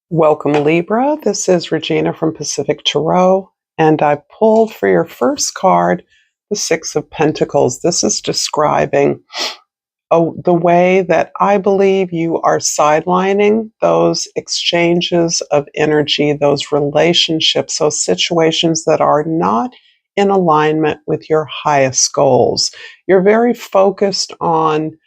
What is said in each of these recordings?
Welcome, Libra. This is Regina from Pacific Tarot, and I pulled for your first card the Six of Pentacles. This is describing the way that I believe you are sidelining those exchanges of energy, those relationships, those situations that are not in alignment with your highest goals. You're very focused on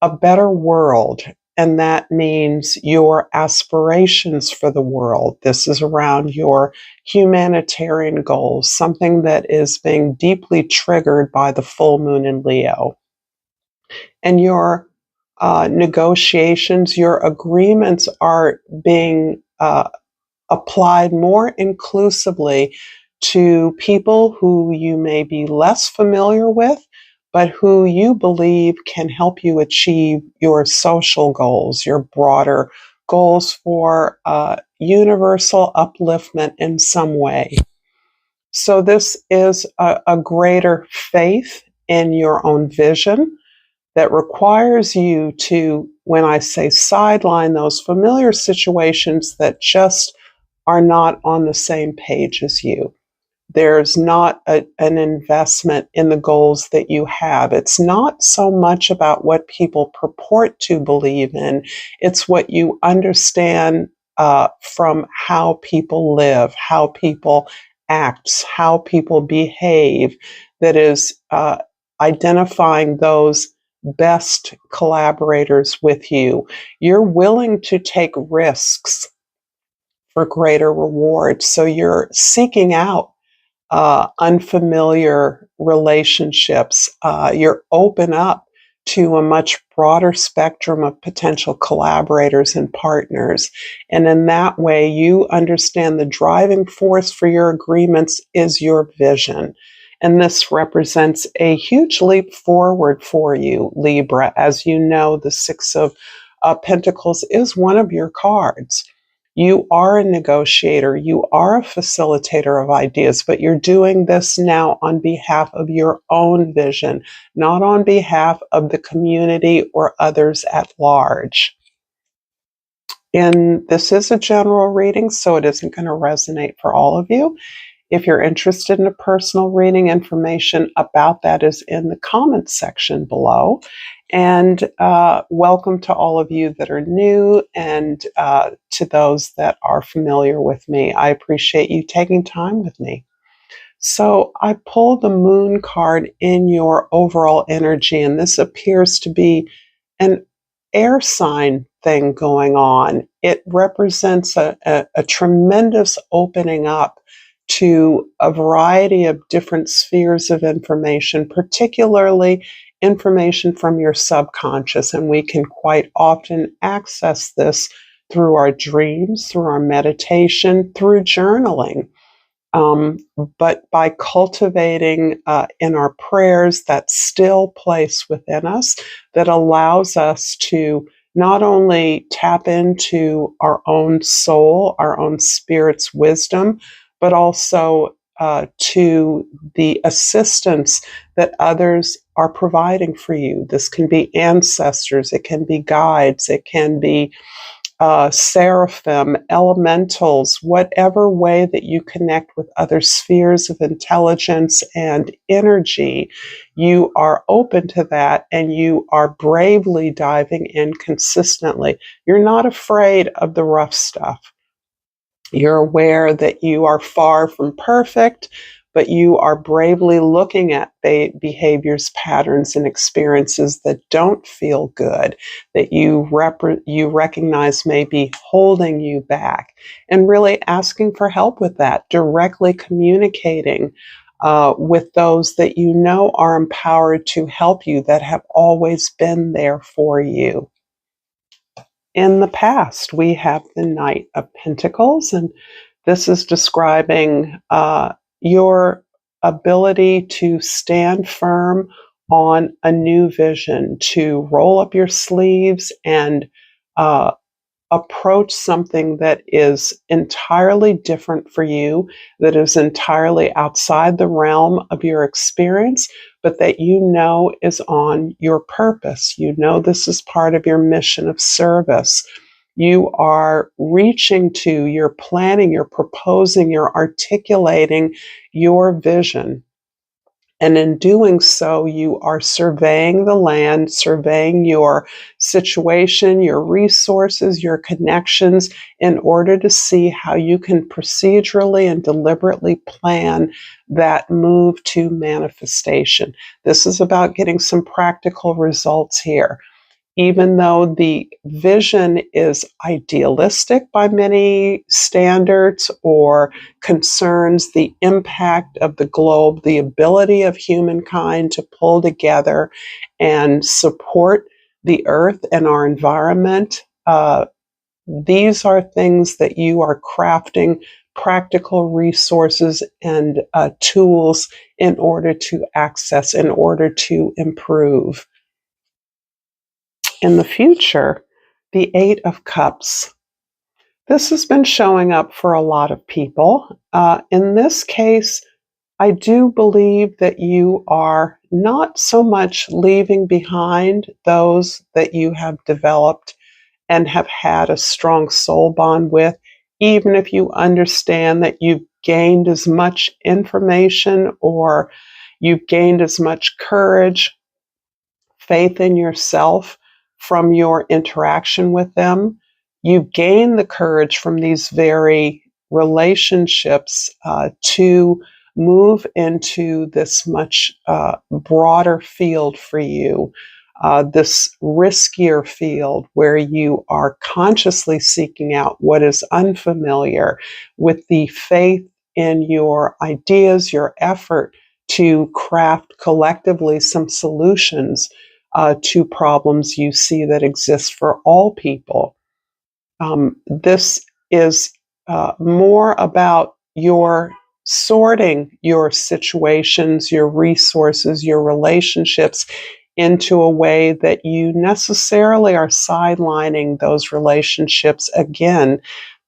a better world, and that means your aspirations for the world. This is around your humanitarian goals, something that is being deeply triggered by the full moon in Leo. And your negotiations, your agreements are being applied more inclusively to people who you may be less familiar with, but who you believe can help you achieve your social goals, your broader goals for universal upliftment in some way. So this is a greater faith in your own vision that requires you to, when I say sideline, those familiar situations that just are not on the same page as you. There's not an investment in the goals that you have. It's not so much about what people purport to believe in. It's what you understand from how people live, how people act, how people behave, that is identifying those best collaborators with you. You're willing to take risks for greater rewards. So you're seeking out unfamiliar relationships. You're open up to a much broader spectrum of potential collaborators and partners. And in that way, you understand the driving force for your agreements is your vision. And this represents a huge leap forward for you, Libra. As you know, the Six of Pentacles is one of your cards. You are a negotiator, you are a facilitator of ideas, but you're doing this now on behalf of your own vision, not on behalf of the community or others at large. And this is a general reading, so it isn't going to resonate for all of you. If you're interested in a personal reading, information about that is in the comments section below. And welcome to all of you that are new and to those that are familiar with me. I appreciate you taking time with me. So I pulled the moon card in your overall energy, and this appears to be an air sign thing going on. It represents a tremendous opening up to a variety of different spheres of information, particularly information from your subconscious. And we can quite often access this through our dreams, through our meditation, through journaling. But by cultivating in our prayers that still place within us that allows us to not only tap into our own soul, our own spirit's wisdom, but also to the assistance that others are providing for you. This can be ancestors, it can be guides, it can be seraphim, elementals, whatever way that you connect with other spheres of intelligence and energy, you are open to that and you are bravely diving in consistently. You're not afraid of the rough stuff. You're aware that you are far from perfect, but you are bravely looking at behaviors, patterns, and experiences that don't feel good, that you recognize may be holding you back, and really asking for help with that, directly communicating with those that you know are empowered to help you, that have always been there for you. In the past, we have the Knight of Pentacles, and this is describing your ability to stand firm on a new vision, to roll up your sleeves and approach something that is entirely different for you, that is entirely outside the realm of your experience, but that you know is on your purpose. You know this is part of your mission of service. You are reaching to, you're planning, you're proposing, you're articulating your vision. And in doing so, you are surveying the land, surveying your situation, your resources, your connections, in order to see how you can procedurally and deliberately plan that move to manifestation. This is about getting some practical results here. Even though the vision is idealistic by many standards or concerns the impact of the globe, the ability of humankind to pull together and support the earth and our environment, these are things that you are crafting practical resources and tools in order to access, in order to improve. In the future, the Eight of Cups. This has been showing up for a lot of people. In this case, I do believe that you are not so much leaving behind those that you have developed and have had a strong soul bond with, even if you understand that you've gained as much information or you've gained as much courage, faith in yourself from your interaction with them. You gain the courage from these very relationships to move into this much broader field for you, this riskier field where you are consciously seeking out what is unfamiliar with the faith in your ideas, your effort to craft collectively some solutions to problems you see that exist for all people. This is more about your sorting your situations, your resources, your relationships into a way that you necessarily are sidelining those relationships again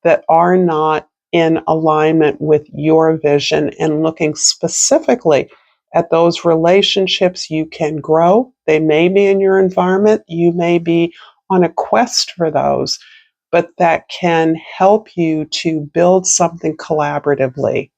that are not in alignment with your vision, and looking specifically at those relationships you can grow. They may be in your environment, you may be on a quest for those, but that can help you to build something collaboratively.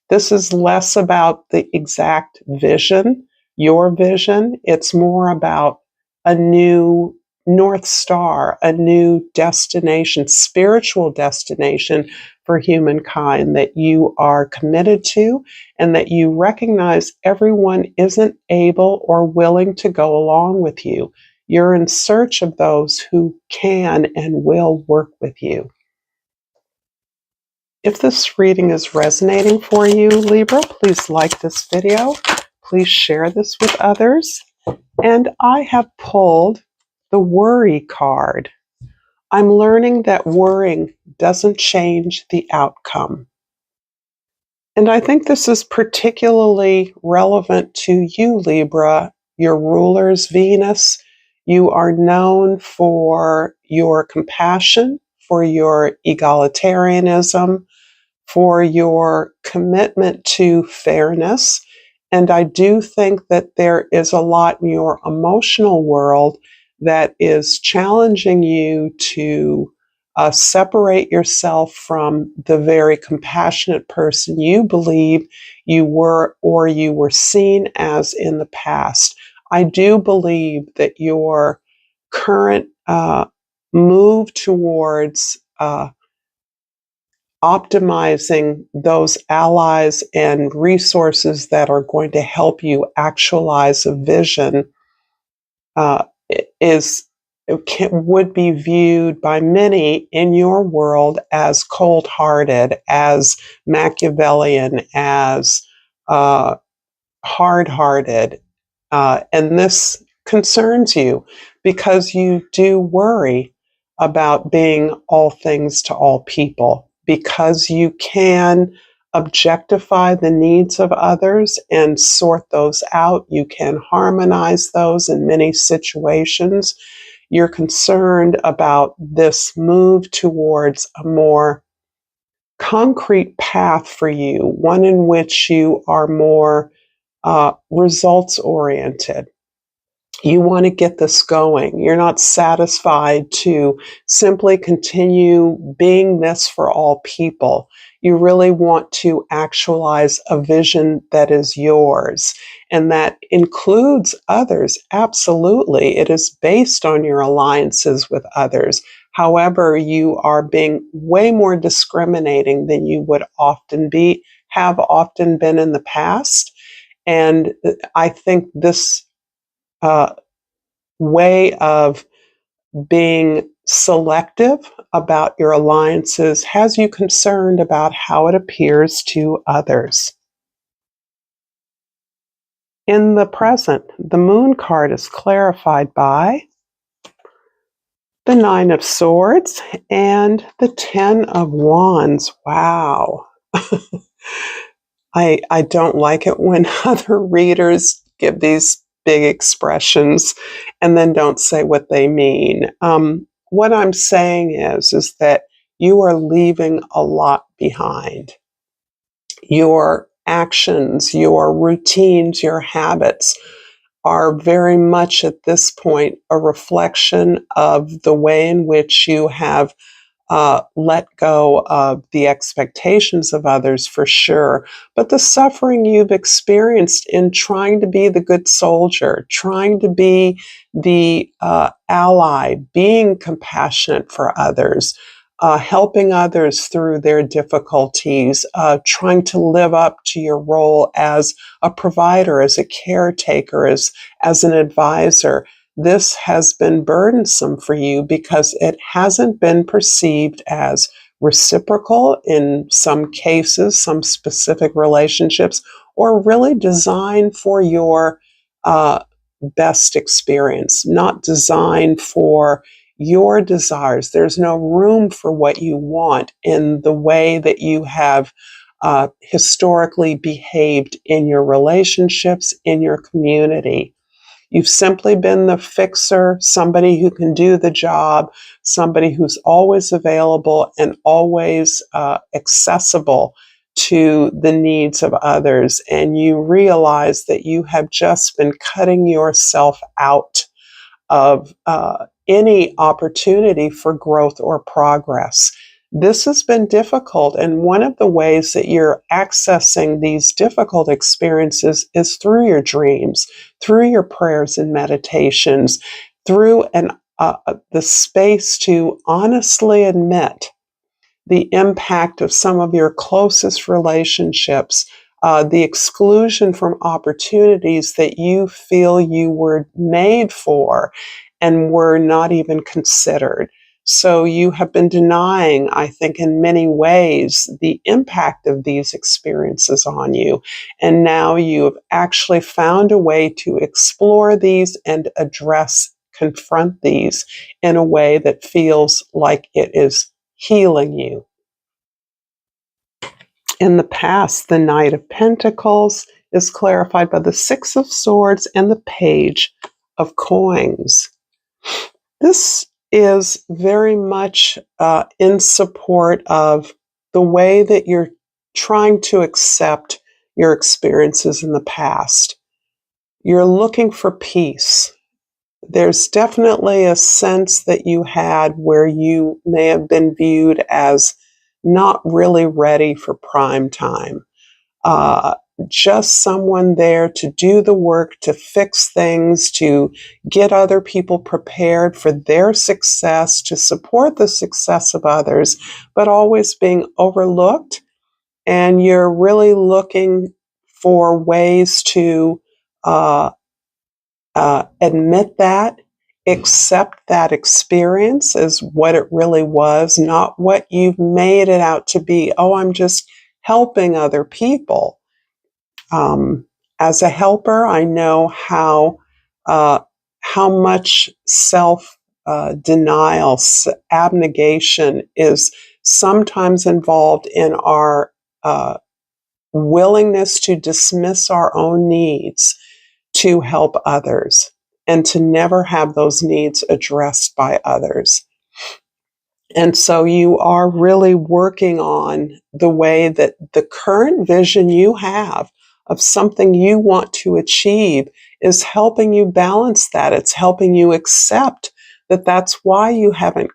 This is less about the exact vision, your vision. It's more about a new North Star, a new destination, spiritual destination for humankind that you are committed to, and that you recognize everyone isn't able or willing to go along with you. You're in search of those who can and will work with you. If this reading is resonating for you, Libra, please like this video. Please share this with others. And I have pulled the worry card. I'm learning that worrying doesn't change the outcome. And I think this is particularly relevant to you, Libra. Your ruler's Venus. You are known for your compassion, for your egalitarianism, for your commitment to fairness. And I do think that there is a lot in your emotional world that is challenging you to separate yourself from the very compassionate person you believe you were, or you were seen as in the past. I do believe that your current move towards optimizing those allies and resources that are going to help you actualize a vision uh, would be viewed by many in your world as cold-hearted, as Machiavellian, as hard-hearted. And this concerns you because you do worry about being all things to all people, because you can objectify the needs of others and sort those out. You can harmonize those in many situations. You're concerned about this move towards a more concrete path for you, one in which you are more results oriented. You want to get this going. You're not satisfied to simply continue being this for all people. You really want to actualize a vision that is yours, and that includes others. Absolutely. It is based on your alliances with others. However, you are being way more discriminating than you would have often been in the past. And I think this uh, way of being selective about your alliances has you concerned about how it appears to others. In the present, the Moon card is clarified by the Nine of Swords and the Ten of Wands. Wow. I don't like it when other readers give these big expressions and then don't say what they mean. What I'm saying is that you are leaving a lot behind. Your actions, your routines, your habits are very much at this point a reflection of the way in which you have let go of the expectations of others for sure, but the suffering you've experienced in trying to be the good soldier, trying to be the ally, being compassionate for others, helping others through their difficulties, trying to live up to your role as a provider, as a caretaker, as an advisor. This has been burdensome for you because it hasn't been perceived as reciprocal in some cases, some specific relationships, or really designed for your best experience, not designed for your desires. There's no room for what you want in the way that you have historically behaved in your relationships, in your community. You've simply been the fixer, somebody who can do the job, somebody who's always available and always accessible to the needs of others. And you realize that you have just been cutting yourself out of any opportunity for growth or progress. This has been difficult, and one of the ways that you're accessing these difficult experiences is through your dreams, through your prayers and meditations, through the space to honestly admit the impact of some of your closest relationships, the exclusion from opportunities that you feel you were made for and were not even considered. So you have been denying, I think, in many ways, the impact of these experiences on you. And now you've actually found a way to explore these and confront these in a way that feels like it is healing you. In the past, the Knight of Pentacles is clarified by the Six of Swords and the Page of Coins. This is very much in support of the way that you're trying to accept your experiences in the past. You're looking for peace. There's definitely a sense that you had where you may have been viewed as not really ready for prime time. Uh, just someone there to do the work, to fix things, to get other people prepared for their success, to support the success of others, but always being overlooked. And you're really looking for ways to admit that, accept that experience as what it really was, not what you've made it out to be. Oh, I'm just helping other people. As a helper, I know how much self denial, abnegation is sometimes involved in our willingness to dismiss our own needs to help others and to never have those needs addressed by others. And so you are really working on the way that the current vision you have of something you want to achieve is helping you balance that. It's helping you accept that that's why you haven't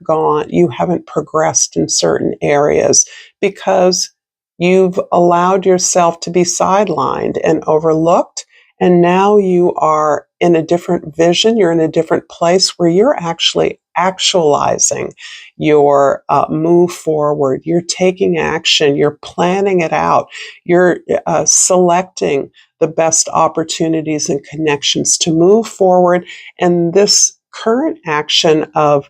progressed in certain areas, because you've allowed yourself to be sidelined and overlooked. And now you are in a different vision. You're in a different place where you're actually actualizing your move forward. You're taking action. You're planning it out. You're selecting the best opportunities and connections to move forward. And this current action of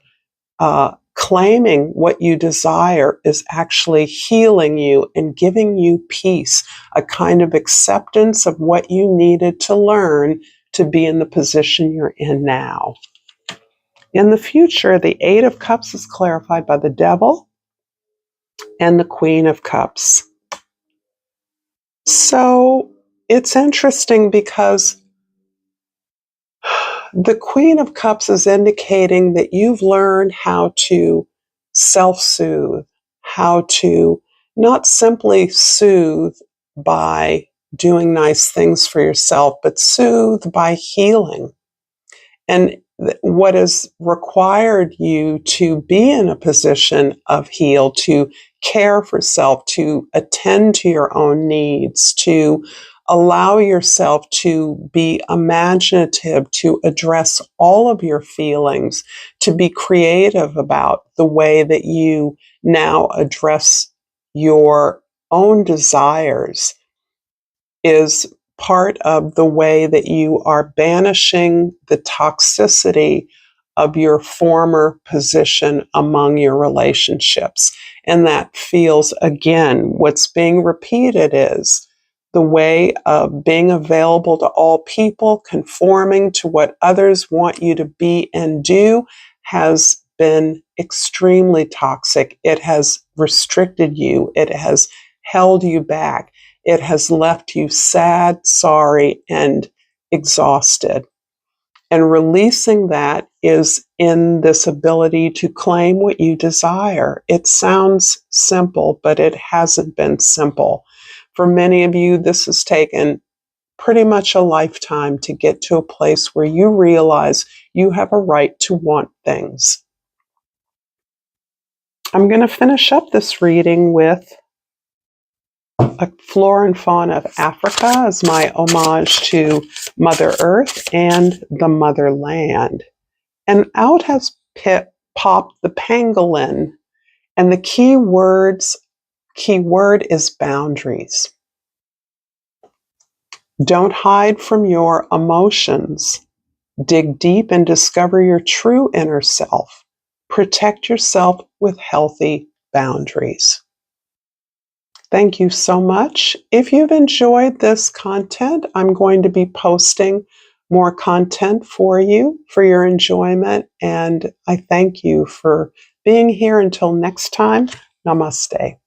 claiming what you desire is actually healing you and giving you peace, a kind of acceptance of what you needed to learn to be in the position you're in now. In the future, the Eight of Cups is clarified by the Devil and the Queen of Cups. So it's interesting because the Queen of Cups is indicating that you've learned how to self-soothe, how to not simply soothe by doing nice things for yourself, but soothe by healing. And what has required you to be in a position of heal, to care for self, to attend to your own needs, to allow yourself to be imaginative, to address all of your feelings, to be creative about the way that you now address your own desires, is part of the way that you are banishing the toxicity of your former position among your relationships. And that feels, again, what's being repeated is the way of being available to all people, conforming to what others want you to be and do, has been extremely toxic. It has restricted you. It has held you back. It has left you sad, sorry, and exhausted. And releasing that is in this ability to claim what you desire. It sounds simple, but it hasn't been simple. For many of you, this has taken pretty much a lifetime to get to a place where you realize you have a right to want things. I'm going to finish up this reading with a flora and fauna of Africa as my homage to Mother Earth and the motherland. And out has popped the pangolin, and the key word is boundaries. Don't hide from your emotions. Dig deep and discover your true inner self. Protect yourself with healthy boundaries. Thank you so much. If you've enjoyed this content, I'm going to be posting more content for you for your enjoyment. And I thank you for being here. Until next time, namaste.